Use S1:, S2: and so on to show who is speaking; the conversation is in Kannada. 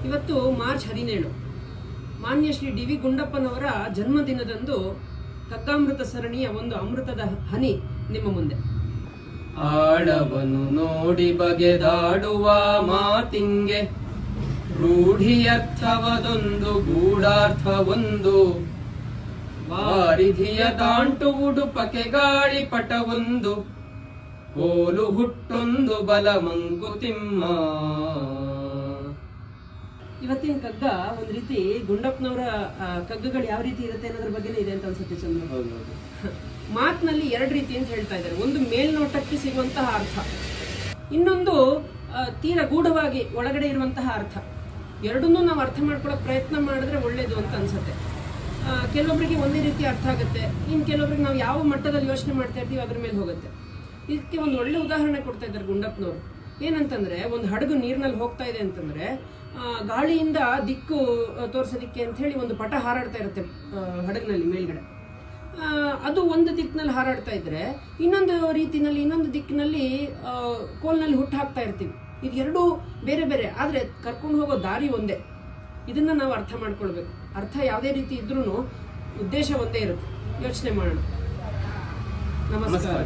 S1: ಇವತ್ತು ಮಾರ್ಚ್ 17 ಮಾನ್ಯ ಶ್ರೀ ಡಿ ವಿ ಗುಂಡಪ್ಪನವರ ಜನ್ಮದಿನದಂದು ಕಗ್ಗಾಮೃತ ಸರಣಿಯ ಒಂದು ಅಮೃತದ ಹನಿ ನಿಮ್ಮ ಮುಂದೆ.
S2: ಆಳವನು ನೋಡಿ ಬಗೆದಾಡುವ ಮಾತಿಂಗೆ ರೂಢಿಯರ್ಥವದೊಂದು ಗೂಢಾರ್ಥವೊಂದು ವಾರಿಧಿಯ ತಾಂಟು ಉಡುಪಕೆ ಗಾಳಿ ಪಟವೊಂದು ಕೋಲು ಹುಟ್ಟೊಂದು ಬಲ ಮಂಕುತಿಮ್ಮ.
S1: ಇವತ್ತಿನ ಕಗ್ಗ ಒಂದ್ ರೀತಿ ಗುಂಡಪ್ಪನವರ ಕಗ್ಗಗಳು ಯಾವ ರೀತಿ ಇರುತ್ತೆ ಅನ್ನೋದ್ರ ಬಗ್ಗೆ ಇದೆ ಅಂತ ಅನ್ಸುತ್ತೆ ಚಂದ್ರ. ಮಾತಿನಲ್ಲಿ ಎರಡು ರೀತಿ ಅಂತ ಹೇಳ್ತಾ ಇದ್ದಾರೆ. ಒಂದು ಮೇಲ್ನೋಟಕ್ಕೆ ಸಿಗುವಂತಹ ಅರ್ಥ, ಇನ್ನೊಂದು ತೀರ ಗೂಢವಾಗಿ ಒಳಗಡೆ ಇರುವಂತಹ ಅರ್ಥ. ಎರಡನ್ನೂ ನಾವು ಅರ್ಥ ಮಾಡ್ಕೊಳಕ್ ಪ್ರಯತ್ನ ಮಾಡಿದ್ರೆ ಒಳ್ಳೇದು ಅಂತ ಅನ್ಸುತ್ತೆ. ಕೆಲವೊಬ್ಬರಿಗೆ ಒಂದೇ ರೀತಿ ಅರ್ಥ ಆಗುತ್ತೆ, ಇನ್ನು ಕೆಲವೊಬ್ರಿಗೆ ನಾವು ಯಾವ ಮಟ್ಟದಲ್ಲಿ ಯೋಚನೆ ಮಾಡ್ತಾ ಇರ್ತೀವಿ ಅದ್ರ ಮೇಲೆ ಹೋಗುತ್ತೆ. ಇದಕ್ಕೆ ಒಂದು ಒಳ್ಳೆ ಉದಾಹರಣೆ ಕೊಡ್ತಾ ಇದ್ದಾರೆ ಗುಂಡಪ್ಪನವರು. ಏನಂತಂದ್ರೆ, ಒಂದು ಹಡಗು ನೀರಿನಲ್ಲಿ ಹೋಗ್ತಾ ಇದೆ ಅಂತಂದ್ರೆ ಗಾಳಿಯಿಂದ ದಿಕ್ಕು ತೋರಿಸೋದಿಕ್ಕೆ ಅಂತ ಹೇಳಿ ಒಂದು ಪಟ ಹಾರಾಡ್ತಾ ಇರುತ್ತೆ ಹಡಗಿನಲ್ಲಿ ಮೇಲ್ಗಡೆ. ಅದು ಒಂದು ದಿಕ್ಕಿನಲ್ಲಿ ಹಾರಾಡ್ತಾ ಇದ್ರೆ ಇನ್ನೊಂದು ರೀತಿನಲ್ಲಿ ಇನ್ನೊಂದು ದಿಕ್ಕಿನಲ್ಲಿ ಕೋಲ್ನಲ್ಲಿ ಹುಟ್ಟು ಹಾಕ್ತಾ ಇರ್ತೀವಿ. ಇದು ಎರಡೂ ಬೇರೆ ಬೇರೆ, ಆದರೆ ಕರ್ಕೊಂಡು ಹೋಗೋ ದಾರಿ ಒಂದೇ. ಇದನ್ನ ನಾವು ಅರ್ಥ ಮಾಡ್ಕೊಳ್ಬೇಕು. ಅರ್ಥ ಯಾವುದೇ ರೀತಿ ಇದ್ರೂ ಉದ್ದೇಶ ಒಂದೇ ಇರುತ್ತೆ. ಯೋಚನೆ ಮಾಡೋಣ. ನಮಸ್ಕಾರ.